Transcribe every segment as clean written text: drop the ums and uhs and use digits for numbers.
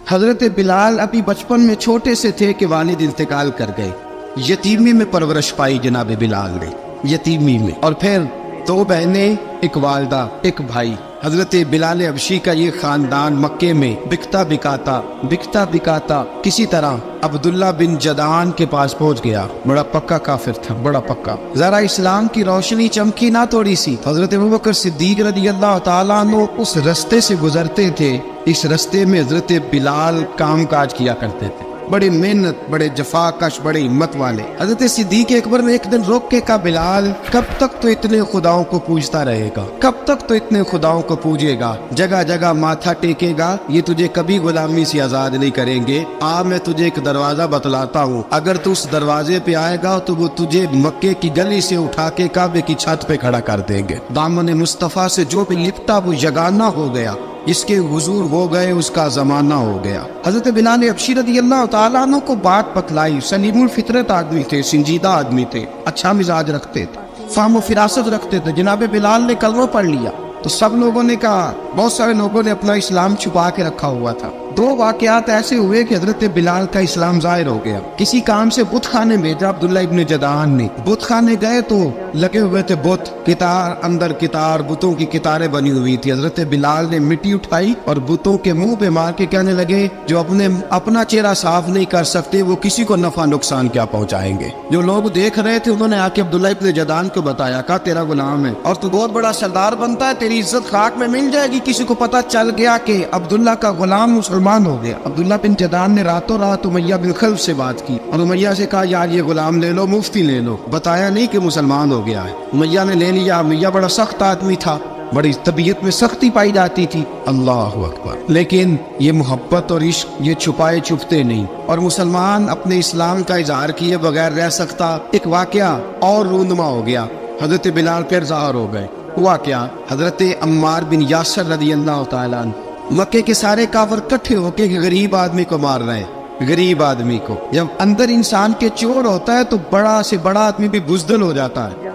حضرت بلال ابھی بچپن میں چھوٹے سے تھے کہ والد انتقال کر گئے. یتیمی میں پرورش پائی جناب بلال نے، یتیمی میں. اور پھر 2 بہنیں، ایک والدہ، ایک بھائی. حضرت بلال حبشی کا یہ خاندان مکے میں بکتا بکاتا کسی طرح عبداللہ بن جدعان کے پاس پہنچ گیا. بڑا پکا کافر تھا، بڑا پکا. ذرا اسلام کی روشنی چمکی نہ تھوڑی سی. حضرت ابوبکر صدیق رضی اللہ تعالیٰ عنہ اس رستے سے گزرتے تھے. اس رستے میں حضرت بلال کام کاج کیا کرتے تھے، بڑے محنت، بڑے جفا کش، بڑے ہمت والے. حضرت صدیق اکبر نے ایک دن روک کے کہا، بلال کب تک تو اتنے خداؤں کو پوجتا رہے گا، کب تک تو اتنے خداؤں کو پوجے گا، جگہ جگہ ماتھا ٹیکے گا، یہ تجھے کبھی غلامی سے آزاد نہیں کریں گے. میں تجھے ایک دروازہ بتلاتا ہوں، اگر تو اس دروازے پہ آئے گا تو وہ تجھے مکے کی گلی سے اٹھا کے کعبے کی چھت پہ کھڑا کر دیں گے. دامن مصطفیٰ سے جو بھی لپٹا وہ یگانہ ہو گیا، اس کے حضور ہو گئے، اس کا زمانہ ہو گیا. حضرت بلال حبشی رضی اللہ تعالیٰ عنہ کو بات بتلائی. سلیم الفطرت آدمی تھے، سنجیدہ آدمی تھے، اچھا مزاج رکھتے تھے، فہم و فراست رکھتے تھے. جناب بلال نے کلمہ پڑھ لیا تو سب لوگوں نے کہا، بہت سارے لوگوں نے اپنا اسلام چھپا کے رکھا ہوا تھا. 2 واقعات ایسے ہوئے کہ حضرت بلال کا اسلام ظاہر ہو گیا. کسی کام سے بت خانے بھیجا عبداللہ ابن جدعان نے. بت خانے گئے تو لگے ہوئے تھے بت، کتار اندر کتار، بتوں کی کتاریں بنی ہوئی تھی. حضرت بلال نے مٹی اٹھائی اور بتوں کے منہ پہ مار کے کہنے لگے، جو اپنا چہرہ صاف نہیں کر سکتے وہ کسی کو نفع نقصان کیا پہنچائیں گے. جو لوگ دیکھ رہے تھے انہوں نے آ کے عبداللہ ابن جدعان کو بتایا، کہا تیرا غلام ہے اور تو بہت بڑا سردار بنتا ہے، تیری عزت خاک میں مل جائے گی. کسی کو پتہ چل گیا کہ عبداللہ کا غلام مسلمان ہو گیا. عبداللہ بن جدعان نے راتوں رات امیہ بن خلف سے بات کی اور امیہ سے کہا، یار یہ غلام لے لو، مفتی لے لو. بتایا نہیں کہ مسلمان ہو گیا ہے. امیہ نے لے لیا. امیہ بڑا سخت آدمی تھا، بڑی طبیعت میں سختی پائی جاتی تھی. اللہ اکبر. لیکن یہ محبت اور عشق یہ چھپائے چھپتے نہیں، اور مسلمان اپنے اسلام کا اظہار کیے بغیر رہ سکتا. ایک واقعہ اور رونما ہو گیا. حضرت بلال پھر ظاہر ہو گئے. ہوا کیا؟ حضرت عمار بن یاسر رضی اللہ تعالیٰ عنہ، مکے کے سارے کافر کٹھے ہو کے غریب آدمی کو مار رہے ہیں، غریب آدمی کو. جب اندر انسان کے چور ہوتا ہے تو بڑا سے بڑا آدمی بھی بزدل ہو جاتا ہے.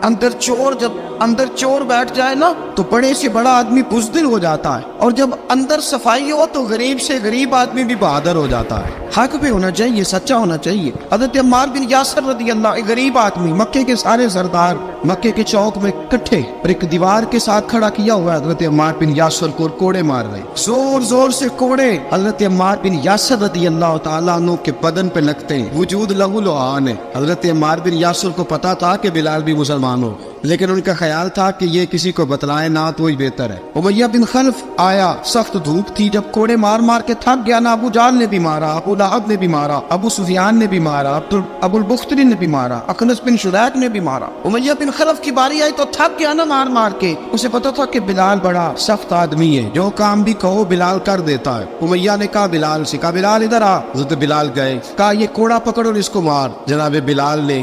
جب اندر چور بیٹھ جائے نا تو بڑے سے بڑا آدمی بزدل ہو جاتا ہے، اور جب اندر صفائی ہو تو غریب سے غریب آدمی بھی بہادر ہو جاتا ہے. حق پہ ہونا چاہیے، سچا ہونا چاہیے. حضرت عمار بن یاسر رضی اللہ، ایک غریب آدمی، مکے کے سارے سردار مکے کے چوک میں کٹھے اور ایک دیوار کے ساتھ کھڑا کیا ہوا ہے. حضرت عمار بن یاسر کو کوڑے مار رہے، زور زور سے کوڑے. حضرت عمار بن یاسر رضی اللہ تعالیٰ عنہ کے بدن پہ لگتے ہیں، وجود لہو لعان ہے. حضرت عمار بن یاسر کو پتا تھا کہ بلال بھی مسلمان ہو، لیکن ان کا خیال تھا کہ یہ کسی کو بتلائے نہ تو ہی بہتر ہے. امیہ بن خلف آیا، سخت دھوپ تھی، جب کوڑے مار مار کے تھک گیا نا، ابو جہل نے بھی مارا، ابو لہب نے بھی مارا، ابو سفیان نے بھی مارا، ابو البختری نے بھی مارا، اخنس بن شریح نے بھی مارا. امیہ بن خلف کی باری آئی تو تھک گیا نا مار مار کے. اسے پتا تھا کہ بلال بڑا سخت آدمی ہے، جو کام بھی کہو بلال کر دیتا ہے. امیہ نے کہا بلال سے، کہا بلال ادھر آ. حضرت بلال گئے، کہا یہ کوڑا پکڑ اور اس کو مار. جناب بلال نے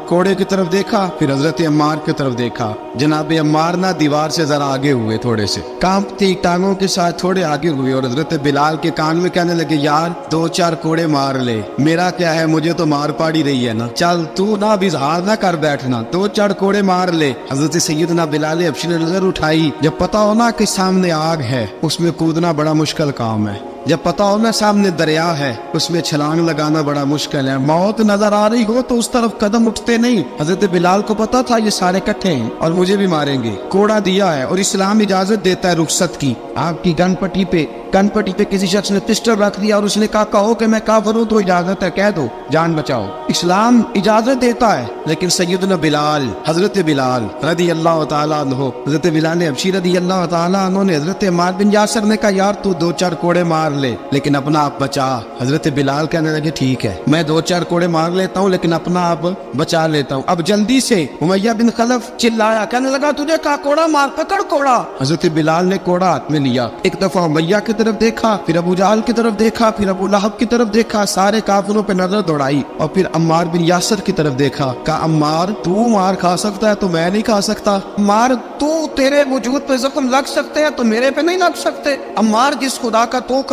کوڑے کی طرف دیکھا، پھر حضرت عمار کی طرف دیکھا. جناب عمار نہ دیوار سے ذرا آگے ہوئے، تھوڑے سے کانپتی ٹانگوں کے ساتھ تھوڑے آگے ہوئے، اور حضرت بلال کے کان میں کہنے لگے، یار 2-4 کوڑے مار لے، میرا کیا ہے، مجھے تو مار پاڑی رہی ہے نا، چل تو نہ بھی اظہار نہ کر بیٹھنا، 2-4 کوڑے مار لے. حضرت سیدنا بلال حبشی نے نظر اٹھائی. جب پتا ہونا کہ سامنے آگ ہے اس میں کودنا بڑا مشکل کام ہے. جب پتا ہو نا سامنے دریا ہے اس میں چھلانگ لگانا بڑا مشکل ہے. موت نظر آ رہی ہو تو اس طرف قدم اٹھتے نہیں. حضرت بلال کو پتا تھا یہ سارے کٹھے ہیں اور مجھے بھی ماریں گے. کوڑا دیا ہے اور اسلام اجازت دیتا ہے رخصت کی. آپ کی گن پٹی پہ کسی شخص نے پسٹل رکھ دیا اور اس نے کہا کہو کہ میں کافر ہوں تو اجازت ہے، کہہ دو، جان بچاؤ. اسلام اجازت دیتا ہے. لیکن سیدنا بلال، حضرت بلال رضی اللہ تعالیٰ عنہ، حضرت بلال حبشی رضی اللہ تعالیٰ عنہ نے حضرت عمار بن یاسر نے کہا، یار تو 2-4 کوڑے مار لے لیکن اپنا آپ بچا. حضرت بلال کہنے لگے ٹھیک ہے، میں 2-4 کوڑے مار لیتا ہوں لیکن اپنا آپ بچا لیتا ہوں. اب جلدی سے امیہ بن خلف چلایا، کہنے لگا تجھے کہا کوڑا مار، پکڑ کوڑا. حضرت بلال نے کوڑا ہاتھ میں لیا، ایک دفعہ امیہ کی طرف دیکھا، پھر ابو جہل کی طرف دیکھا، پھر ابو لہب کی طرف دیکھا، سارے کافروں پہ نظر دوڑائی، اور پھر عمار بن یاسر کی طرف دیکھا. کہا عمار تو مار کھا سکتا ہے تو میں نہیں کھا سکتا. عمار تو تیرے وجود پہ زخم لگ سکتے ہیں تو میرے پہ نہیں لگ سکتے. عمار جس خدا کا تو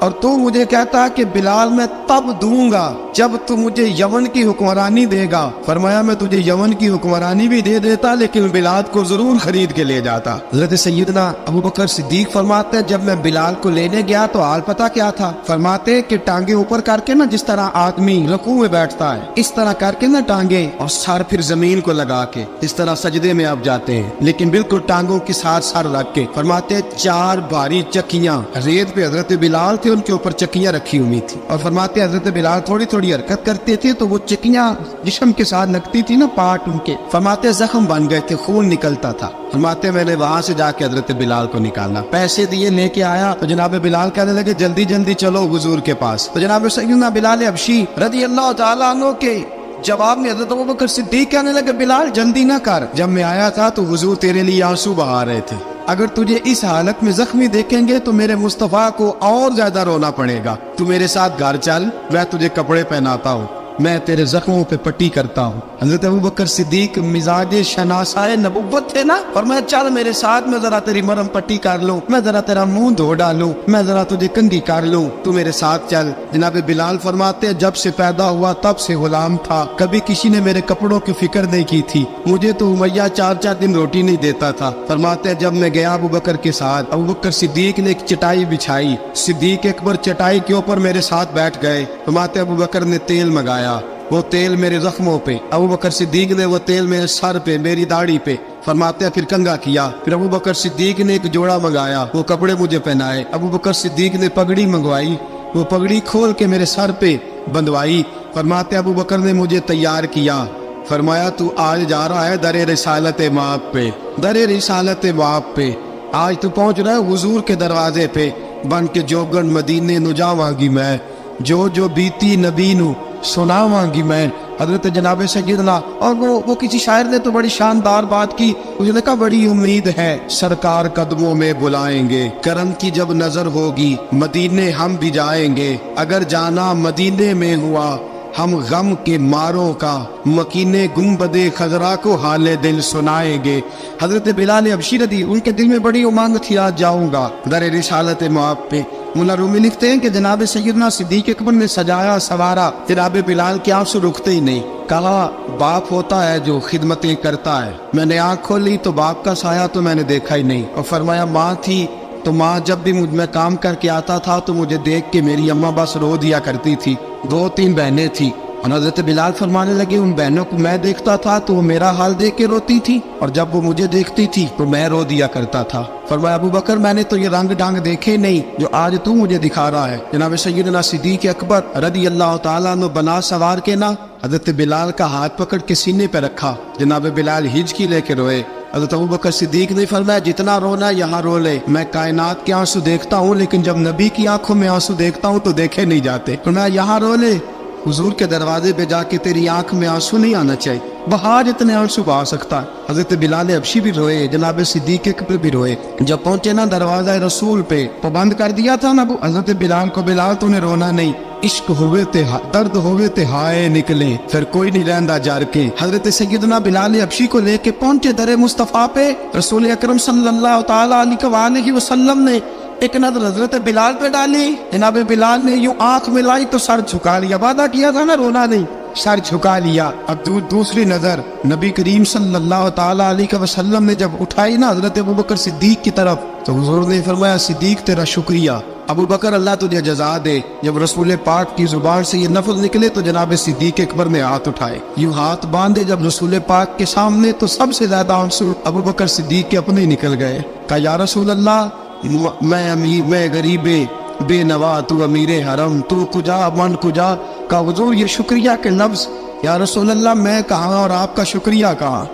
اور تو مجھے کہتا کہ بلال میں تب دوں گا جب تو مجھے یمن کی حکمرانی دے گا۔ فرمایا میں تجھے یمن کی حکمرانی بھی دے دیتا لیکن بلال کو ضرور خرید کے لے جاتا۔ حضرت سیدنا ابو بکر صدیق فرماتے ہیں جب میں بلال کو لینے گیا تو حال پتہ کیا تھا؟ فرماتے کہ ٹانگیں اوپر کر کے نا جس طرح آدمی رکوع میں بیٹھتا ہے اس طرح کر کے نا ٹانگیں اور سر پھر زمین کو لگا کے اس طرح سجدے میں آپ جاتے ہیں لیکن بالکل ٹانگوں کے ساتھ سر رکھ کے۔ فرماتے 4 بھاری چکیاں ریت پہ حضرت بلال تھے ان کے اوپر چکیاں رکھی ہوئی تھی اور فرماتے حضرت بلال تھوڑی تھوڑی حرکت کرتے تھے تو وہ چکیاں جسم کے ساتھ لگتی تھی نا پارٹ ان کے، فرماتے زخم بن گئے تھے، خون نکلتا تھا۔ فرماتے میں نے وہاں سے جا کے حضرت بلال کو نکالا، پیسے دیے لے کے آیا تو جناب بلال کہنے لگے جلدی جلدی چلو حضور کے پاس۔ تو جناب سیدنا بلال حبشی رضی اللہ تعالیٰ عنہ کے جواب میں حضرت ابوبکر صدیق کہنے لگے بلال جلدی نہ کر، جب میں آیا تھا تو حضور تیرے لیے آنسو بہا رہے تھے، اگر تجھے اس حالت میں زخمی دیکھیں گے تو میرے مصطفیٰ کو اور زیادہ رونا پڑے گا، تو میرے ساتھ گھر چل، میں تجھے کپڑے پہناتا ہوں، میں تیرے زخموں پہ پٹی کرتا ہوں۔ حضرت ابوبکر صدیق مزاج شناسائے نبوت تھے نا، فرمایا چل میرے ساتھ، میں ذرا تیری مرہم پٹی کر لوں، میں ذرا تیرا منہ دھو ڈالوں، میں ذرا تجھے کنگھی کر لوں، تو میرے ساتھ چل۔ جناب بلال فرماتے جب سے پیدا ہوا تب سے غلام تھا، کبھی کسی نے میرے کپڑوں کی فکر نہیں کی تھی، مجھے تو امیہ 4 دن روٹی نہیں دیتا تھا۔ فرماتے جب میں گیا ابوبکر کے ساتھ، ابوبکر صدیق نے ایک چٹائی بچھائی، صدیق اکبر چٹائی کے اوپر میرے ساتھ بیٹھ گئے۔ فرماتے ابوبکر نے تیل منگایا، وہ تیل میرے زخموں پہ، ابوبکر صدیق نے وہ تیل میرے سر پہ، میری داڑھی پہ، فرماتے ہیں پھر کنگھا کیا، پھر ابوبکر صدیق نے ایک جوڑا منگایا، وہ کپڑے مجھے پہنائے، ابوبکر صدیق نے پگڑی منگوائی، وہ پگڑی کھول کے میرے سر پہ بندھوائی، فرماتے ابوبکر نے مجھے تیار کیا، فرمایا تو آج جا رہا ہے در رسالت مآب پہ، در رسالت مآب پہ، آج تو پہنچ رہا ہے حضور کے دروازے پہ، بن کے جوگن مدینے نو جاواں گی میں، جو بیتی نبی نو سناواں گی میں۔ حضرت جناب سیدنا اور وہ کسی شاعر نے تو بڑی شاندار بات کی، اس نے کہا بڑی امید ہے سرکار قدموں میں بلائیں گے، کرم کی جب نظر ہوگی مدینے ہم بھی جائیں گے، اگر جانا مدینے میں ہوا ہم غم کے ماروں کا، مکینے گنبد خضرا کو حال دل سنائیں گے۔ حضرت بلال حبشی رضی ان کے دل میں بڑی امنگ تھی آج جاؤں گا در رسالت مآب پہ۔ مولا رومی لکھتے ہیں کہ جناب سیدنا صدیق اکبر نے سجایا سوارا، جناب بلال کے آنسو رکتے ہی نہیں، کہا باپ ہوتا ہے جو خدمتیں کرتا ہے، میں نے آنکھ کھولی تو باپ کا سایہ تو میں نے دیکھا ہی نہیں، اور فرمایا ماں تھی تو ماں جب بھی میں کام کر کے آتا تھا تو مجھے دیکھ کے میری اماں بس رو دیا کرتی تھی، 2-3 بہنیں تھی، اور حضرت بلال فرمانے لگے ان بہنوں کو میں دیکھتا تھا تو وہ میرا حال دیکھ کے روتی تھی اور جب وہ مجھے دیکھتی تھی تو میں رو دیا کرتا تھا۔ فرمایا ابو بکر میں نے تو یہ رنگ ڈانگ دیکھے نہیں جو آج تو مجھے دکھا رہا ہے۔ جناب سیدنا صدیق اکبر رضی اللہ تعالیٰ عنہ بنا سوار کے نا حضرت بلال کا ہاتھ پکڑ کے سینے پہ رکھا، جناب بلال ہچکی لے کے روئے۔ حضرت ابو بکر صدیق نے فرمایا جتنا رونا یہاں رو لے، میں کائنات کے آنسو دیکھتا ہوں لیکن جب نبی کی آنکھوں میں آنسو دیکھتا ہوں تو دیکھے نہیں جاتے، فرمایا یہاں رو لے، حضور کے دروازے پہ جا کے تیری آنکھ میں آنسو نہیں آنا چاہیے، بہا جتنے آنسو بہا سکتا ہے۔ حضرت بلال حبشی بھی روئے، جناب صدیق اکبر بھی روئے۔ جب پہنچے نا دروازہ رسول پہ تو بند کر دیا تھا نا حضرت بلال کو، بلال تو نے رونا نہیں، عشق ہوئے تے درد ہوئے تے ہائے نکلے، پھر کوئی نہیں رہندا جار کے۔ حضرت سیدنا بلال حبشی کو لے کے پہنچے در مصطفیٰ پہ، رسول اکرم صلی اللہ تعالیٰ علیہ وسلم نے ایک نظر حضرت بلال پہ ڈالی، جناب بلال نے یوں آنکھ ملائی تو سر جھکا لیا، وعدہ کیا تھا نا رونا نہیں، سر جھکا لیا۔ اب دوسری نظر نبی کریم صلی اللہ تعالیٰ علیہ وسلم نے جب اٹھائی نا حضرت ابوبکر صدیق کی طرف تو حضور نے فرمایا صدیق تیرا شکریہ، ابو بکر اللہ تجھے جزا دے۔ جب رسول پاک کی زبان سے یہ لفظ نکلے تو جناب صدیق اکبر نے ہاتھ اٹھائے، یوں ہاتھ باندھے جب رسول پاک کے سامنے تو سب سے زیادہ آنسو ابو بکر صدیق کے اپنے نکل گئے۔ کہا یا رسول اللہ میں غریب بے نوا، تو امیر حرم، تو کجا من کجا۔ کہا حضور یہ شکریہ کے لفظ، یا رسول اللہ میں کہاں اور آپ کا شکریہ کہاں۔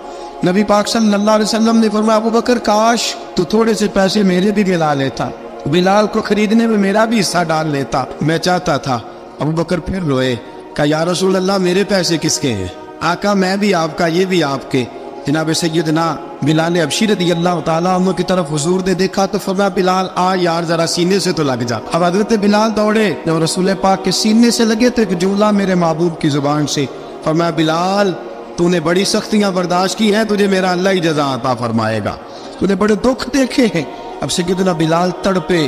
نبی پاک صلی اللہ علیہ وسلم نے فرمایا ابو بکر کاش تو تھوڑے سے پیسے میرے بھی دلا لیتا، بلال کو خریدنے میں میرا بھی حصہ ڈال لیتا، میں چاہتا تھا۔ ابو بکر پھر روئے، کہا یا رسول اللہ میرے پیسے کس کے ہیں؟ آقا میں بھی آپ کا، یہ بھی آپ کے۔ جناب سیدنا بلال حبشی رضی اللہ تعالیٰ عنہ کی طرف حضور نے دیکھا تو فرمایا بلال آ یار ذرا سینے سے تو لگ جا۔ اب حضرت بلال دوڑے، جب رسول پاک کے سینے سے لگے تو ایک جملہ میرے محبوب کی زبان سے، فرمایا بلال تو نے بڑی سختیاں برداشت کی ہیں، تجھے میرا اللہ ہی جزا عطا فرمائے گا، تو نے بڑے دکھ دیکھے ہیں۔ اب سیدنا بلال تڑپے،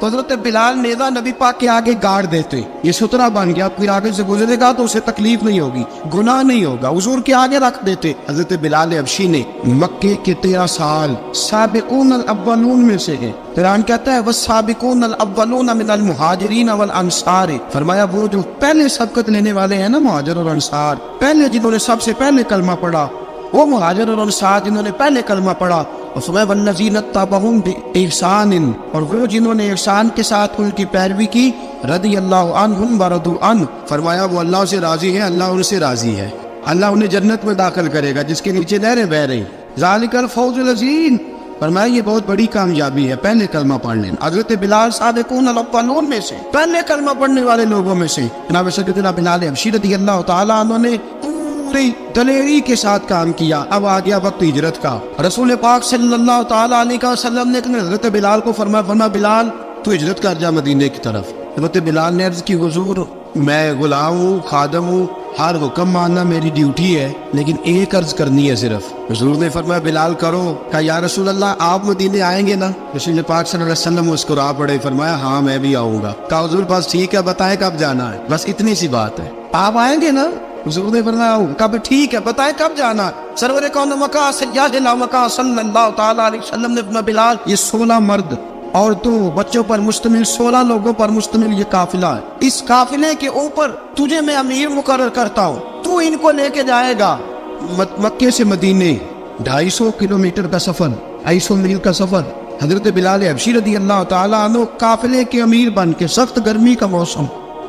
تو حضرت بلال نیزہ نبی پاک کے آگے گاڑ دیتے، یہ سترہ بن گیا، پھر آگے سے گزرے گا تو اسے تکلیف نہیں ہوگی، گناہ نہیں ہوگا، حضور کے آگے رکھ دیتے۔ حضرت بلال حبشی نے مکے کے 13 سال سابقون الاولون میں سے ہیں۔ قرآن کہتا ہے والسابقون الاولون من المہاجرین والانصار، فرمایا وہ جو پہلے سبقت لینے والے ہیں نا مہاجر اور انصار، پہلے جنہوں نے سب سے پہلے کلمہ پڑھا، وہ مہاجر اور انصار جنہوں نے پہلے کلمہ پڑھا، اور فرمایا والذین اتبعوہم بإحسان، اور وہ جنہوں نے احسان کے ساتھ ان کی پیروی کی، رضی اللہ عنہم ورضوا عنہ، فرمایا وہ اللہ سے راضی ہے، اللہ ان سے راضی ہے، اللہ انہیں جنت میں داخل کرے گا جس کے نیچے نہریں بہ رہی، ذالک الفوز العظیم، فرمایا یہ بہت بڑی کامیابی ہے پہلے کلمہ پڑھنے۔ حضرت بلال سابقون الاولون میں سے، پہلے کلمہ پڑھنے والے لوگوں میں سے، جناب سیدنا بلال حبشی رضی اللہ تعالیٰ عنہ نے پوری دلیری کے ساتھ کام کیا۔ اب آ گیا وقت ہجرت کا، رسول پاک صلی اللہ تعالیٰ علیہ وسلم نے حضرت بلال کو فرمایا بلال تو ہجرت کر جا مدینے کی طرف۔ حضرت بلال نے عرض کی حضور میں غلام ہوں، خادم ہوں، ہر حکم ماننا میری ڈیوٹی ہے، لیکن ایک عرض کرنی ہے صرف۔ حضور نے فرمایا بلال کرو۔ کہا یا رسول اللہ آپ مدینے آئیں گے نا؟ رسول پاک صلی اللہ علیہ وسلم مسکرا پڑے، فرمایا ہاں میں بھی آؤں گا۔ کہا حضور بس ٹھیک ہے، بتائیں کب جانا ہے، بس اتنی سی بات ہے، آپ آئیں گے نا؟ حضور نے فرمایا کب؟ ٹھیک ہے بتائیں کب جانا ہے۔ سرور کون مکہ سیاد الامکہ صلی اللہ تعالیٰ علیہ وسلم نے فرمایا بلال یہ 16 مرد عورتوں بچوں پر مشتمل 16 لوگوں پر مشتمل یہ قافلہ ہے، اس قافلے کے اوپر تجھے میں امیر مقرر کرتا ہوں، تو ان کو لے کے جائے گا مکے سے مدینے 250 کلومیٹر کا سفر، 250 میل کا سفر۔ حضرت بلال حبشی رضی اللہ تعالیٰ عنہ قافلے کے امیر بن کے، سخت گرمی کا موسم،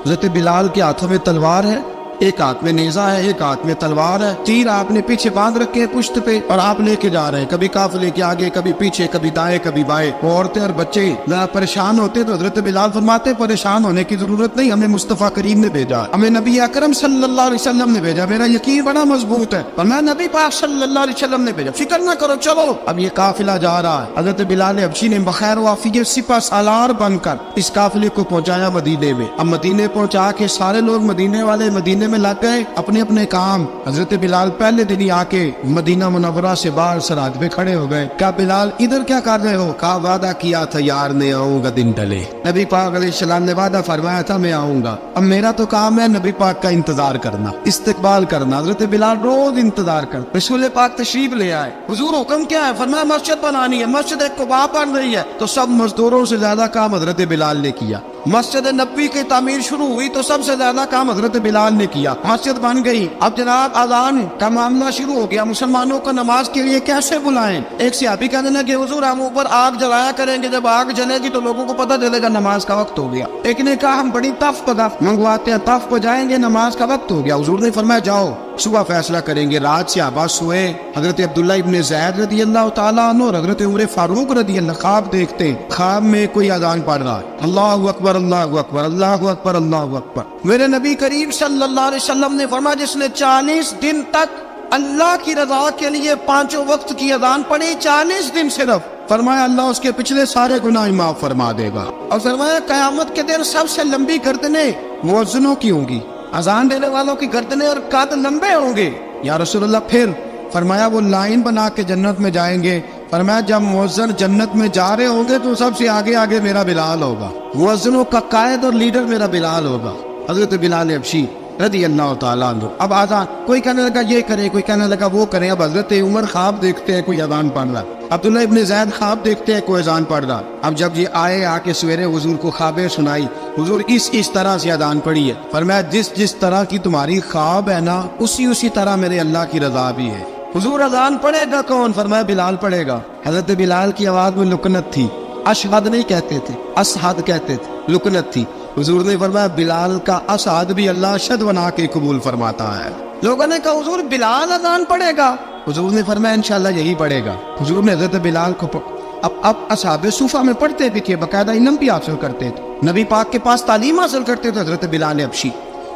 حضرت بلال کے ہاتھوں میں تلوار ہے، ایک ہاتھ میں نیزہ ہے، ایک ہاتھ میں تلوار ہے، تیر آپ نے پیچھے باندھ رکھے ہیں پشت پہ، اور آپ لے کے جا رہے ہیں، کبھی قافلے کے آگے، کبھی پیچھے، کبھی دائیں کبھی بائیں۔ وہ عورتیں اور بچے ذرا پریشان ہوتے تو حضرت بلال فرماتے پریشان ہونے کی ضرورت نہیں، ہمیں مصطفیٰ کریم نے بھیجا، ہمیں نبی اکرم صلی اللہ علیہ وسلم نے بھیجا، میرا یقین بڑا مضبوط ہے، اور میں نبی پاک صلی اللہ علیہ وسلم نے بھیجا، فکر نہ کرو چلو۔ اب یہ قافلہ جا رہا ہے، حضرت بلال حبشی نے بخیر و عافیت سپہ سالار بن کر اس قافلے کو پہنچایا مدینے میں۔ اب مدینے پہنچا کے سارے لوگ مدینے والے مدینے میں لگ گئے اپنے اپنے کام۔ حضرت بلال پہلے دن ہی آ کے مدینہ منورہ سے باہر سرحد پہ کھڑے ہو گئے۔ کہا بلال ادھر کیا کر رہے ہو؟ کہا وعدہ کیا تھا یار نے آؤں گا دن ڈلے، نبی پاک علیہ السلام نے وعدہ فرمایا تھا میں آؤں گا، اب میرا تو کام ہے نبی پاک کا انتظار کرنا، استقبال کرنا۔ حضرت بلال روز انتظار کرتے، رسول پاک تشریف لے آئے، حضور حکم کیا ہے؟ فرمایا مسجد بنانی ہے، مسجد ایک قباء بن رہی ہے، تو سب مزدوروں سے زیادہ کام حضرت بلال نے کیا۔ مسجد نبوی کی تعمیر شروع ہوئی تو سب سے زیادہ کام حضرت بلال نے کیا، مسجد بن گئی۔ اب جناب اذان کا معاملہ شروع ہو گیا، مسلمانوں کو نماز کے لیے کیسے بلائیں؟ ایک صحابی کہنے لگے حضور ہم اوپر آگ جلایا کریں گے، جب آگ جلے گی تو لوگوں کو پتہ چلے گا نماز کا وقت ہو گیا۔ ایک نے کہا ہم بڑی تف منگواتے ہیں، تف بجائیں گے، نماز کا وقت ہو گیا۔ حضور نے فرمایا جاؤ صبح فیصلہ کریں گے۔ رات صحابہ سوئے، حضرت عبداللہ ابن زید رضی اللہ تعالیٰ عنہ اور حضرت عمر فاروق رضی اللہ خواب دیکھتے، خواب میں کوئی اذان پڑھ رہا ہے، اللہ اکبر اللہ اکبر اللہ اکبر اللہ اکبر۔ میرے نبی کریم صلی اللہ علیہ وسلم نے فرمایا جس نے 40 دن تک اللہ کی رضا کے لیے 5 وقت کی اذان پڑھی، 40 دن صرف، فرمایا اللہ اس کے پچھلے سارے گناہ معاف فرما دے گا۔ اور فرمایا قیامت کے دن سب سے لمبی گردنیں مؤذنوں کی ہوں گی، اذان دینے والوں کی گردنیں اور قد لمبے ہوں گے۔ یا رسول اللہ پھر؟ فرمایا وہ لائن بنا کے جنت میں جائیں گے، فرمایا جب مؤذن جنت میں جا رہے ہوں گے تو سب سے آگے آگے میرا بلال ہوگا، مؤذنوں کا قائد اور لیڈر میرا بلال ہوگا، حضرت بلال حبشی رضی اللہ تعالیٰ عنہ۔ اب آزان کوئی کہنے لگا یہ کرے، کوئی کہنے لگا وہ کرے۔ اب حضرت عمر خواب دیکھتے ہیں کوئی اذان پڑھ رہا، عبداللہ ابن زید خواب دیکھتے ہیں کوئی اذان پڑھ رہا۔ اب جب یہ آئے آ کے سویرے حضور کو خوابیں سنائی، حضور اس طرح سے اذان پڑھی ہے، فرمایا جس طرح کی تمہاری خواب ہے نا اسی طرح میرے اللہ کی رضا بھی ہے۔ حضور اذان پڑھے گا کون؟ فرمایا بلال پڑھے گا۔ حضرت بلال کی آواز میں لکنت تھی، اشہد نہیں کہتے تھے، اسہد کہتے تھے، لکنت تھی۔ حضور نے فرمایا بلال کا اسعد بھی اللہ اشہد بنا کے قبول فرماتا ہے۔ لوگوں نے کہا حضور بلال اذان پڑھے گا؟ حضور نے فرمایا انشاءاللہ یہی پڑھے گا۔ حضور نے حضرت بلال کو اب اصحاب صوفہ میں پڑھتے بھی تھے، باقاعدہ علم بھی حاصل کرتے تھے، نبی پاک کے پاس تعلیم حاصل کرتے تھے حضرت بلال حبشی۔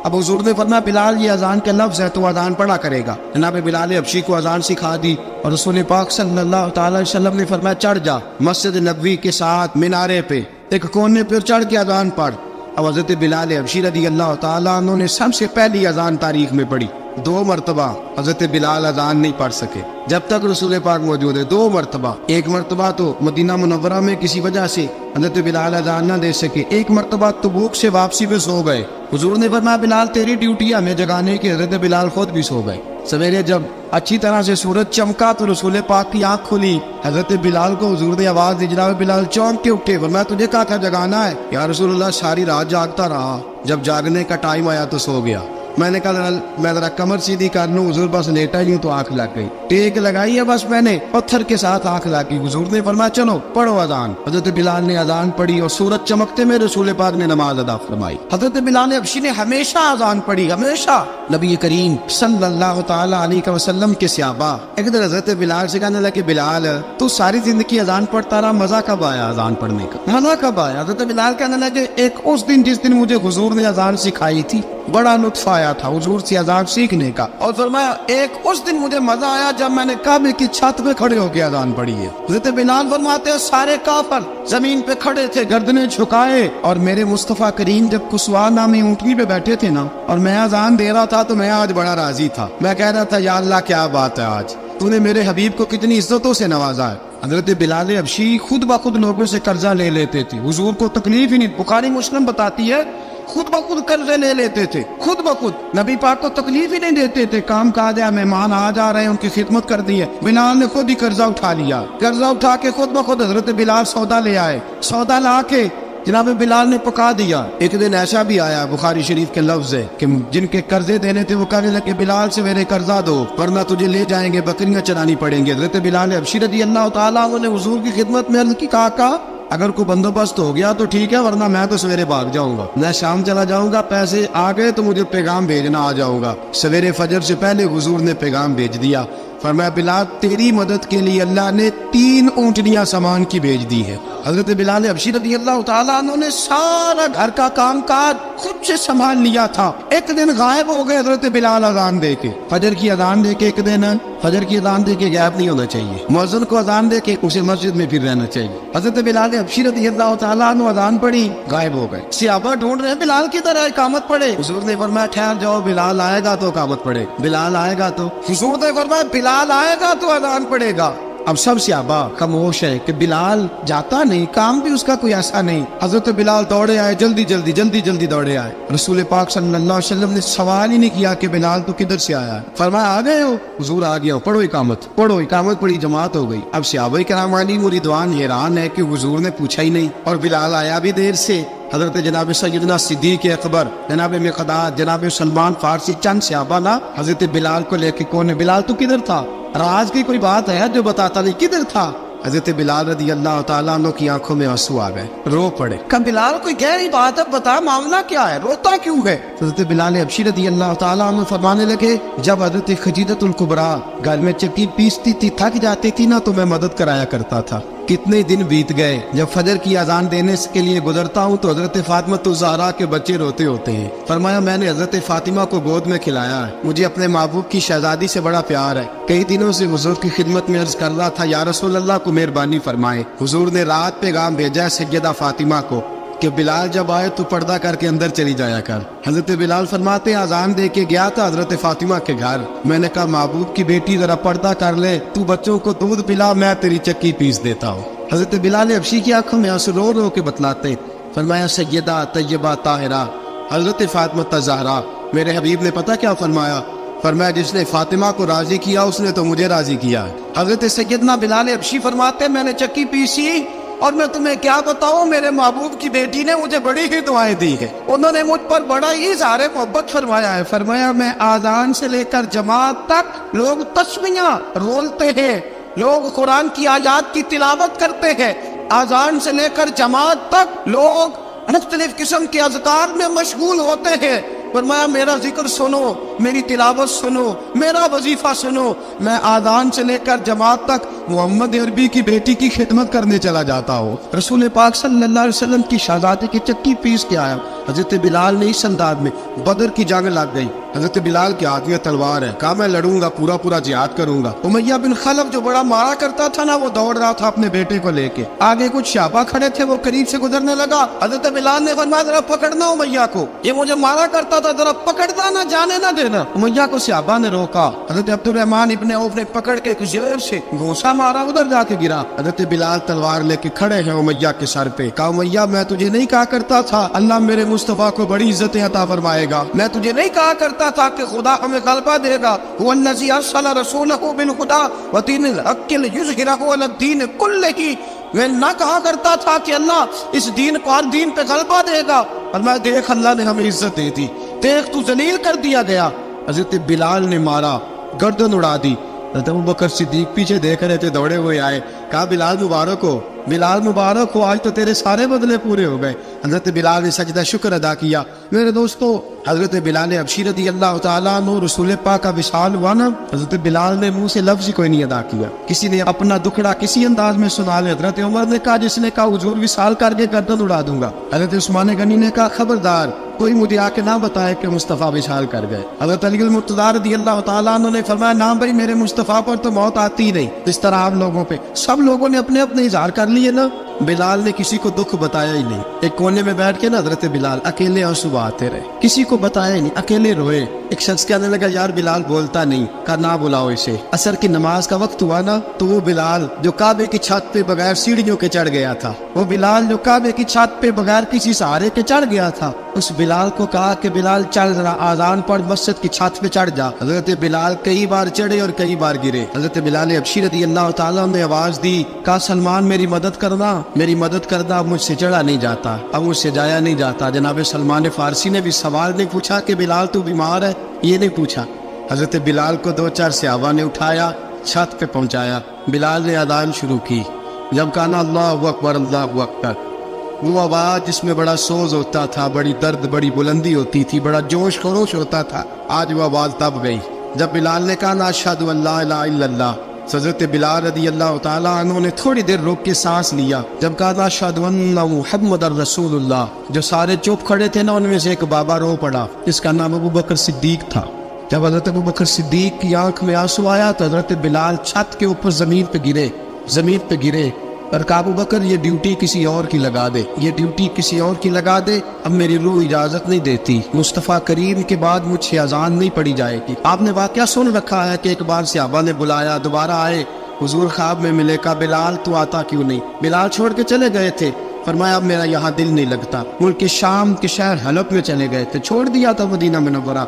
اب حضور نے فرمایا بلال یہ اذان کے لفظ ہے تو اذان پڑھا کرے گا۔ جناب بلال حبشی کو اذان سکھا دی اور رسول پاک صلی اللہ تعالی علیہ وسلم نے فرمایا چڑھ جا مسجد نبوی کے ساتھ مینارے پہ، ایک کونے پہ چڑھ کے اذان پڑھ۔ اب حضرت بلال حبشی رضی اللہ تعالیٰ عنہ نے سب سے پہلی اذان تاریخ میں پڑھی، 2 مرتبہ حضرت بلال اذان نہیں پڑھ سکے جب تک رسول پاک موجود ہے. 2 مرتبہ. ایک مرتبہ تو مدینہ منورہ میں کسی وجہ سے حضرت بلال اذان نہ دے سکے. ایک مرتبہ تبوک سے واپسی پہ سو گئے. حضور نے فرمایا بلال تیری ڈیوٹی ہے ہمیں جگانے کی. حضرت بلال خود بھی سو گئے. سویرے جب اچھی طرح سے سورج چمکا تو رسول پاک کی آنکھ کھلی. حضرت بلال کو حضور نے آواز دی. جناب بلال چونک کے اٹھے. فرمایا تجھے کہا تھا جگانا ہے. یا رسول اللہ ساری رات جاگتا رہا, جب جاگنے کا ٹائم آیا تو سو گیا. میں نے کہا میں ذرا کمر سیدھی کر لوں. حضور بس لیٹا ہی تو آنکھ لگ گئی. ٹیک لگائی ہے بس میں نے, پتھر کے ساتھ آنکھ لگ گئی. حضور نے فرمایا چلو پڑھو اذان. حضرت بلال نے اذان پڑھی اور سورج چمکتے میں رسول پاک نے نماز ادا فرمائی. حضرت بلال حبشی نے ہمیشہ اذان پڑھی, ہمیشہ. نبی کریم صلی اللہ تعالی علیہ وسلم کے صحابہ ایک دن حضرت بلال سے کہنے لگے بلال تو ساری زندگی اذان پڑھتا رہا, مزہ کب آیا اذان پڑھنے کا, مزہ کب آیا؟ حضرت بلال کہنے لگے ایک اس دن جس دن مجھے حضور نے اذان سکھائی تھی بڑا لطف آیا تھا حضور سے اذان سیکھنے کا. اور فرمایا ایک اس دن مجھے مزہ آیا جب میں نے کعبے کی چھت پہ کھڑے ہو کے اذان پڑھی ہے. حضرت بلال فرماتے ہیں سارے کافر زمین پہ کھڑے تھے گردنیں جھکائے, اور میرے مصطفیٰ کریم جب کسوا نامی اونٹنی پہ بیٹھے تھے نا اور میں اذان دے رہا تھا تو میں آج بڑا راضی تھا. میں کہہ رہا تھا یا اللہ کیا بات ہے, آج تو نے میرے حبیب کو کتنی عزتوں سے نوازا ہے. حضرت بلال حبشی خود بخود لوگوں سے قرضہ لے لیتے تھے. حضور کو تکلیف ہی نہیں. بخاری مسلم بتاتی ہے خود بخود قرضے لے لیتے تھے, خود بخود. نبی پاک کو تکلیف ہی نہیں دیتے تھے. کام کاج ہے, مہمان آ جا رہے ہیں, ان کی خدمت کر دی ہے. بلال نے خود ہی قرضہ اٹھا لیا. قرضہ اٹھا کے خود بخود حضرت بلال سودا لے آئے. سودا لا کے جناب بلال نے پکا دیا. ایک دن ایسا بھی آیا بخاری شریف کے لفظ ہے کہ جن کے قرضے دینے تھے وہ کہنے لگے بلال سے میرے قرضہ دو ورنہ تجھے لے جائیں گے, بکریاں چرانی پڑیں گے. حضرت بلال حبشی رضی اللہ تعالیٰ عنہ نے حضور کی خدمت میں عرض کی, کہا اگر کوئی بندوبست ہو گیا تو ٹھیک ہے ورنہ میں تو سویرے بھاگ جاؤں گا, میں شام چلا جاؤں گا, پیسے آ گئے تو مجھے پیغام بھیجنا, آ جاؤں گا. سویرے فجر سے پہلے حضور نے پیغام بھیج دیا. فرمایا بلال تیری مدد کے لیے اللہ نے 3 اونٹنیاں سامان کی بھیج دی ہے. حضرت بلال حبشی رضی اللہ تعالیٰ عنہ نے سارا گھر کا کام کاج خود سے سنبھال لیا تھا. ایک دن غائب ہو گئے حضرت بلال اذان دے کے, فجر کی اذان دے کے. ایک دن فجر کی اذان دے کے غائب نہیں ہونا چاہیے, مؤذن کو اذان دے کے اسے مسجد میں پھر رہنا چاہیے. حضرت بلال حبشی رضی اللہ تعالیٰ عنہ اذان پڑھی, غائب ہو گئے. صحابہ ڈھونڈ رہے ہیں بلال کی طرح اقامت پڑھے. حضور نے فرمایا ٹھہر جاؤ, بلال آئے گا تو اقامت پڑھے, بلال آئے گا تو. حضور نے فرمایا بلال آئے گا تو اذان پڑے گا. اب سب صحابہ خاموش ہے کہ بلال جاتا نہیں, کام بھی اس کا کوئی ایسا نہیں. حضرت بلال دوڑے آئے, جلدی دوڑے آئے. رسول پاک صلی اللہ علیہ وسلم نے سوال ہی نہیں کیا کہ بلال تو کدھر سے آیا ہے. فرمایا آ گئے ہو؟ حضور آ گیا ہوں, پڑھو اقامت پڑھی, جماعت ہو گئی. اب صحابہ کرام علیہم رضوان حیران ہے کہ حضور نے پوچھا ہی نہیں اور بلال آیا بھی دیر سے. حضرت جناب سیدنا صدیق اکبر, جناب مقداد, جناب سلمان فارسی, چند صحابہ نا حضرت بلال کو لے کے کون ہے بلال تو کدھر تھا, راز کی کوئی بات ہے جو بتاتا نہیں, کدھر تھا؟ حضرت بلال رضی اللہ تعالیٰ عنہ کی آنکھوں میں آنسو آ گئے, رو پڑے. کہ بلال کوئی گہری بات ہے, بتا معاملہ کیا ہے, روتا کیوں ہے؟ حضرت بلال حبشی رضی اللہ تعالیٰ عنہ فرمانے لگے جب حضرت خدیجہ الکبریٰ گھر میں چکی پیستی تھی, تھک جاتی تھی نا تو میں مدد کرایا کرتا تھا. کتنے دن بیت گئے, جب فجر کی اذان دینے کے لیے گزرتا ہوں تو حضرت فاطمہ الزہرا کے بچے روتے ہوتے ہیں. فرمایا میں نے حضرت فاطمہ کو گود میں کھلایا ہے, مجھے اپنے محبوب کی شہزادی سے بڑا پیار ہے. کئی دنوں سے حضور کی خدمت میں عرض کر رہا تھا یا رسول اللہ کو مہربانی فرمائے. حضور نے رات پیغام بھیجا ہے سیدہ فاطمہ کو کہ بلال جب آئے تو پردہ کر کے اندر چلی جایا کر. حضرت بلال فرماتے اذان دے کے گیا تھا حضرت فاطمہ کے گھر, میں نے کہا محبوب کی بیٹی ذرا پردہ کر لے, تو بچوں کو دودھ پلا, میں تیری چکی پیس دیتا ہوں. حضرت بلال حبشی کی آنکھوں میں آنسو رو رو کے بتلاتے. فرمایا سیدہ طیبہ طاہرہ حضرت فاطمہ الزہرا, میرے حبیب نے پتہ کیا فرمایا؟ فرمایا جس نے فاطمہ کو راضی کیا اس نے تو مجھے راضی کیا. حضرت سیدنا بلال حبشی فرماتے میں نے چکی پیسی اور میں تمہیں کیا بتاؤں, میرے محبوب کی بیٹی نے مجھے بڑی ہی دعائیں دی ہے, انہوں نے مجھ پر بڑا ہی اظہار محبت فرمایا ہے. فرمایا میں آذان سے لے کر جماعت تک لوگ تسمیاں رولتے ہیں, لوگ قرآن کی آیات کی تلاوت کرتے ہیں, آذان سے لے کر جماعت تک لوگ مختلف قسم کے اذکار میں مشغول ہوتے ہیں. فرمایا میرا ذکر سنو, میری تلاوت سنو, میرا وظیفہ سنو, میں آذان سے لے کر جماعت تک محمد عربی کی بیٹی کی خدمت کرنے چلا جاتا ہوں. رسول پاک صلی اللہ علیہ وسلم کی شہزادی کی چکی پیس کے آیا. حضرت بلال نے اس انداز میں بدر کی جنگ لگ گئی, حضرت بلال کے ہاتھ میں تلوار ہے. کہا میں لڑوں گا, پورا پورا جہاد کروں گا. امیہ بن خلف جو بڑا مارا کرتا تھا نا, وہ دوڑ رہا تھا اپنے بیٹے کو لے کے. آگے کچھ شعبہ کھڑے تھے, وہ قریب سے گزرنے لگا. حضرت بلال نے فرمایا ذرا پکڑنا امیہ کو, یہ مجھے مارا کرتا تھا, ذرا پکڑنا نہ جانے نہ دینا. امیہ کو صحابہ نے روکا. حضرت عبد الرحمن ابن عوف نے پکڑ کے کچھ زور سے گھونسا مارا, ادھر جا کے گرا. حضرت بلال تلوار لے کے کھڑے ہیں امیہ کے سر پہ. کہا امیہ میں تجھے نہیں کہا کرتا تھا اللہ میرے مصطفیٰ کو بڑی عزتیں عطا فرمائے گا؟ میں تجھے نہیں کہا کرتا تھا کہ خدا ہمیں غلبہ دے گا؟ هو الذی ارسل رسولہ بالہدی ودین الحق لیظہرہ علی الدین کلہ. میں نہ کہا کرتا تھا کہ اللہ اس دین کو ہر دین پہ غلبہ دے گا, اور میں دیکھ اللہ نے ہمیں عزت دی تھی, دیکھ تو ذلیل کر دیا گیا. حضرت بلال نے مارا, گردن اڑا دی. حضرت ابوبکر صدیق پیچھے دیکھ رہے تھے, دوڑے ہوئے آئے. کہا بلال مبارک ہو, بلال مبارک ہو, آج تو تیرے سارے بدلے پورے ہو گئے. حضرت بلال نے سجدہ شکر ادا کیا. میرے دوستو, حضرت بلال حبشی رضی اللہ تعالیٰ عنہ رسول پاک کا وصال ہوا نا, حضرت بلال نے منہ سے لفظ کوئی نہیں ادا کیا. کسی نے اپنا دکھڑا کسی انداز میں سنا لے. حضرت عمر نے کہا, جس نے کہا حضور وصال کر کے گردن اڑا دوں گا. حضرت عثمان غنی نے کہا خبردار کوئی مجھے آ کے نہ بتائے کہ مصطفیٰ وصال کر گئے. حضرت علی المرتضیٰ رضی اللہ تعالیٰ عنہ نے فرمایا نہ بھائی, میرے مصطفیٰ پر تو موت آتی ہی نہیں. اس طرح آپ لوگوں پہ سب لوگوں نے اپنے اپنے اظہار کر لیے نا, بلال نے کسی کو دکھ بتایا ہی نہیں. ایک کونے میں بیٹھ کے نا حضرت بلال اکیلے آنسو بہاتے رہے, کسی کو بتایا ہی نہیں, اکیلے روئے. ایک شخص کہنے لگا یار بلال بولتا نہیں. کہا نہ بلاؤ اسے. عصر کی نماز کا وقت ہوا نا, تو وہ بلال جو کعبے کی چھت پہ بغیر سیڑھیوں کے چڑھ گیا تھا, وہ بلال جو کعبے کی چھت پہ بغیر کسی سہارے کے چڑھ گیا تھا, اس بلال کو کہا کہ بلال چل ذرا آذان پڑھ, مسجد کی چھت پہ چڑھ جا. حضرت بلال کئی بار چڑھے اور کئی بار گرے. حضرت بلال حبشی رضی اللہ تعالیٰ نے آواز دی, کہا سلمان میری مدد کرنا, میری مدد کرنا, اب مجھ سے چڑھا نہیں جاتا, اب مجھ سے جایا نہیں جاتا. جناب سلمان فارسی نے بھی سوال نہیں پوچھا کہ بلال تو بیمار ہے, یہ نہیں پوچھا. حضرت بلال کو دو چار صحابہ نے اٹھایا, چھت پہ پہنچایا. بلال نے اذان شروع کی. جب کہا اللہ اکبر اللہ اکبر, وہ آواز جس میں بڑا سوز ہوتا تھا, بڑی درد, بڑی بلندی ہوتی تھی, بڑا جوش خروش ہوتا تھا, آج وہ آواز تب گئی جب بلال نے کہا اشہد ان لا الہ الا اللہ. حضرت بلال رضی اللہ تعالیٰ عنہ نے تھوڑی دیر روک کے سانس لیا. جب کہا اشہد ان محمد رسول اللہ, جو سارے چپ کھڑے تھے نا, ان میں سے ایک بابا رو پڑا, جس کا نام ابوبکر صدیق تھا. جب حضرت ابوبکر صدیق کی آنکھ میں آنسو آیا تو حضرت بلال چھت کے اوپر زمین پہ گرے اور کہا ابوبکر یہ ڈیوٹی کسی اور کی لگا دے, یہ ڈیوٹی کسی اور کی لگا دے, اب میری روح اجازت نہیں دیتی, مصطفیٰ کریم کے بعد مجھ سے اذان نہیں پڑی جائے گی. آپ نے واقعہ سن رکھا ہے کہ ایک بار صحابہ نے بلایا, دوبارہ آئے, حضور خواب میں ملے. کہا بلال تو آتا کیوں نہیں؟ بلال چھوڑ کے چلے گئے تھے. فرمایا اب میرا یہاں دل نہیں لگتا. ملک شام کے شہر حلب میں چلے گئے تھے, چھوڑ دیا تھا مدینہ منورہ.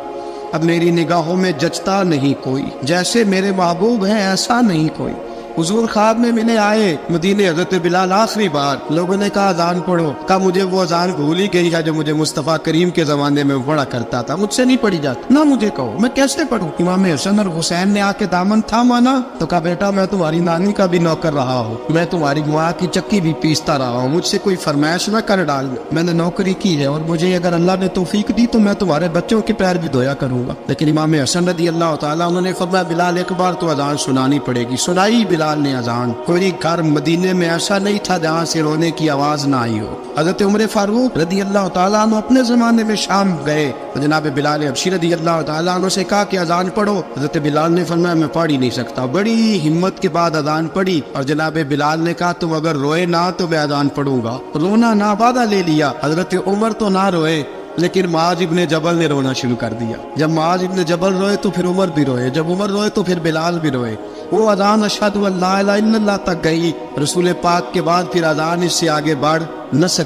اب میری نگاہوں میں جچتا نہیں کوئی, جیسے میرے محبوب ہیں ایسا نہیں کوئی. حضور خواب میں ملے, آئے مدینے. حضرت بلال آخری بار, لوگوں نے کہا اذان پڑھو. کہا مجھے وہ اذان بھول ہی گئی ہے جو مجھے مصطفیٰ کریم کے زمانے میں پڑھا کرتا تھا, مجھ سے نہیں پڑھی جاتی. نہ مجھے کہو, میں کیسے پڑھوں؟ امام حسن اور حسین نے آ کے دامن تھاما نا, تو کہا بیٹا میں تمہاری نانی کا بھی نوکر رہا ہوں, میں تمہاری ماں کی چکی بھی پیستا رہا ہوں, مجھ سے کوئی فرمائش نہ کر ڈال. میں نے نوکری کی ہے, اور مجھے اگر اللہ نے توفیق دی تو میں تمہارے بچوں کے پیر بھی دھویا کروں گا. لیکن امام حسن رضی اللہ تعالیٰ انہوں نے فرمایا بلال ایک بار تو اذان سنانی پڑے گی. سنائی بلال نے اذان. کوئی گھر مدینے میں ایسا نہیں تھا جہاں سے رونے کی آواز نہ آئی ہو. حضرت عمر فاروق رضی اللہ تعالیٰ عنہ اپنے زمانے میں شام گئے, جناب بلال حبشی رضی اللہ تعالیٰ عنہ سے کہا کہ اذان پڑھو. حضرت بلال نے فرمایا میں پڑھ ہی نہیں سکتا. بڑی ہمت کے بعد اذان پڑھی, اور جناب بلال نے کہا تم اگر روئے نہ تو میں اذان پڑھوں گا. رونا نہ وعدہ لے لیا. حضرت عمر تو نہ روئے, لیکن معاذ ابن جبل نے رونا شروع کر دیا. جب معاذ ابن جبل روئے تو پھر عمر بھی روئے, جب عمر روئے تو پھر بلال بھی روئے. وہ اذان اشہد ان لا الہ الا اللہ تک گئی. رسول پاک کے بعد پھر اذان اس سے آگے بڑھ نہ سکی.